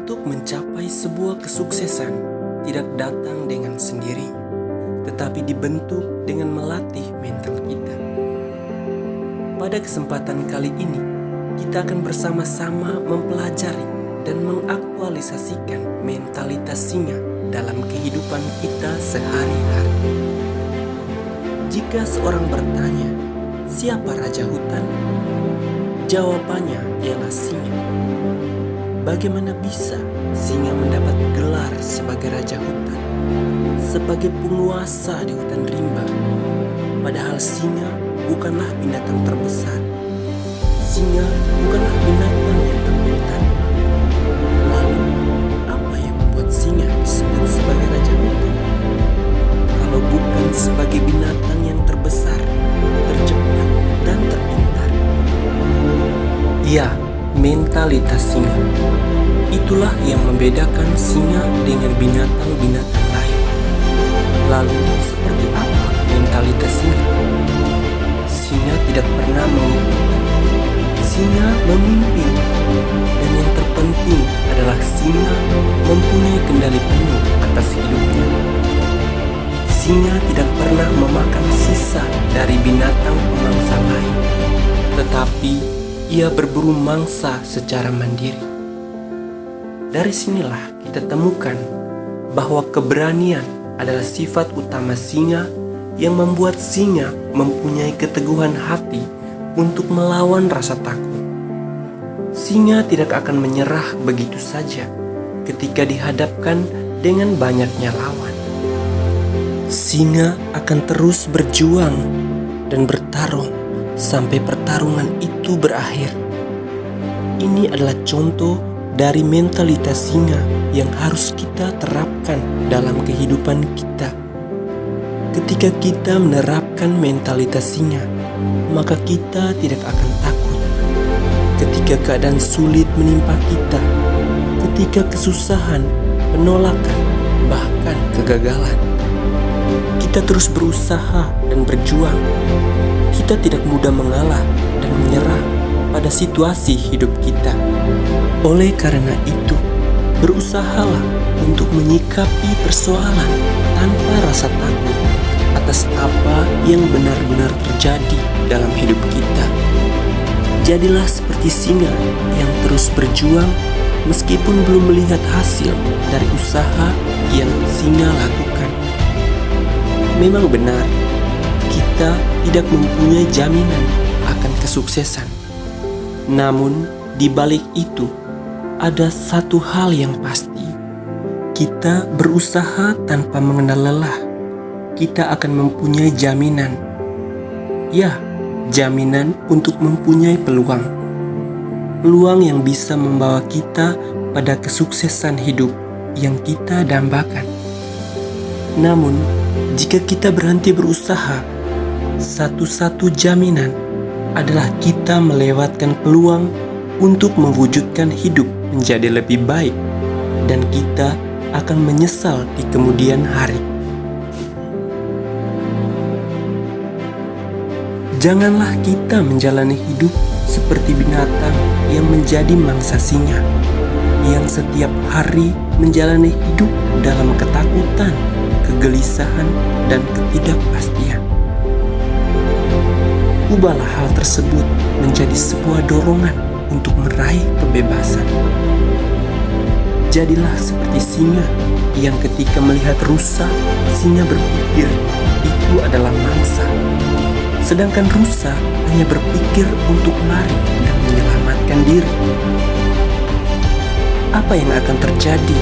Untuk mencapai sebuah kesuksesan tidak datang dengan sendirinya, tetapi dibentuk dengan melatih mental kita. Pada kesempatan kali ini, kita akan bersama-sama mempelajari dan mengaktualisasikan mentalitas singa dalam kehidupan kita sehari-hari. Jika seorang bertanya, siapa raja hutan? Jawabannya ialah singa. Bagaimana bisa singa mendapat gelar sebagai raja hutan, sebagai penguasa di hutan rimba? Padahal singa bukanlah binatang terbesar. Singa bukanlah binatang yang terpintar. Lalu, apa yang membuat singa disebut sebagai raja hutan? Kalau bukan sebagai binatang yang terbesar, tercepat, dan terpintar. Ya, mentalitas singa. Itulah yang membedakan singa dengan binatang-binatang lain. Lalu, seperti apa mentalitas singa? Singa tidak pernah mengikuti. Singa memimpin. Dan yang terpenting adalah singa mempunyai kendali penuh atas hidupnya. Singa tidak pernah memakan sisa dari binatang pemangsa lain, tetapi ia berburu mangsa secara mandiri. Dari sinilah kita temukan bahwa keberanian adalah sifat utama singa yang membuat singa mempunyai keteguhan hati untuk melawan rasa takut. Singa tidak akan menyerah begitu saja ketika dihadapkan dengan banyaknya lawan. Singa akan terus berjuang dan bertarung sampai pertarungan itu berakhir. Ini adalah contoh dari mentalitas singa yang harus kita terapkan dalam kehidupan kita. Ketika kita menerapkan mentalitas singa, maka kita tidak akan takut. Ketika keadaan sulit menimpa kita, ketika kesusahan, penolakan, bahkan kegagalan, kita terus berusaha dan berjuang. Kita tidak mudah mengalah dan menyerah pada situasi hidup kita. Oleh karena itu, berusahalah untuk menyikapi persoalan tanpa rasa takut atas apa yang benar-benar terjadi dalam hidup kita. Jadilah seperti singa yang terus berjuang meskipun belum melihat hasil dari usaha yang singa lakukan. Memang benar, kita tidak mempunyai jaminan akan kesuksesan. Namun, di balik itu, ada satu hal yang pasti. Kita berusaha tanpa mengenal lelah. Kita akan mempunyai jaminan. Ya, jaminan untuk mempunyai peluang. Peluang yang bisa membawa kita pada kesuksesan hidup yang kita dambakan. Namun, jika kita berhenti berusaha, satu-satu jaminan adalah kita melewatkan peluang untuk mewujudkan hidup menjadi lebih baik, dan kita akan menyesal di kemudian hari. Janganlah kita menjalani hidup seperti binatang yang menjadi mangsa singa, yang setiap hari menjalani hidup dalam ketakutan, kegelisahan, dan ketidakpastian. Ubahlah hal tersebut menjadi sebuah dorongan untuk meraih kebebasan. Jadilah seperti singa yang ketika melihat rusa, singa berpikir itu adalah mangsa. Sedangkan rusa hanya berpikir untuk lari dan menyelamatkan diri. Apa yang akan terjadi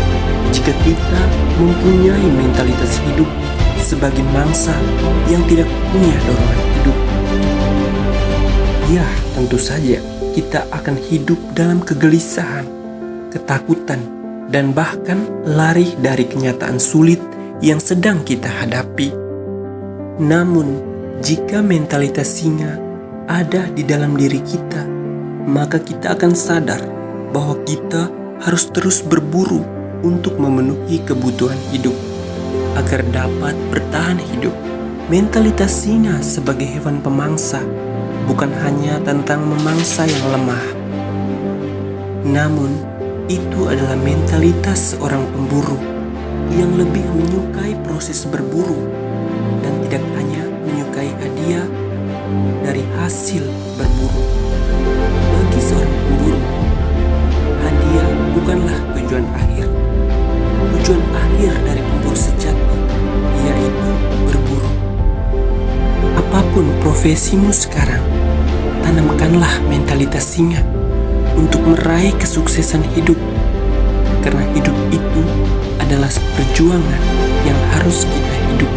jika kita mempunyai mentalitas hidup sebagai mangsa yang tidak punya dorongan hidup? Ya, tentu saja kita akan hidup dalam kegelisahan, ketakutan, dan bahkan lari dari kenyataan sulit yang sedang kita hadapi. Namun, jika mentalitas singa ada di dalam diri kita, maka kita akan sadar bahwa kita harus terus berburu untuk memenuhi kebutuhan hidup agar dapat bertahan hidup. Mentalitas singa sebagai hewan pemangsa bukan hanya tentang memangsa yang lemah, namun Itu adalah mentalitas seorang pemburu yang lebih menyukai proses berburu dan tidak hanya menyukai hadiah dari hasil berburu. Bagi seorang pemburu, hadiah bukanlah tujuan akhir. Tujuan akhir dari pemburu sejati yaitu berburu. Apapun profesimu sekarang, tanamkanlah mentalitas singa untuk meraih kesuksesan hidup, karena hidup itu adalah perjuangan yang harus kita hidup.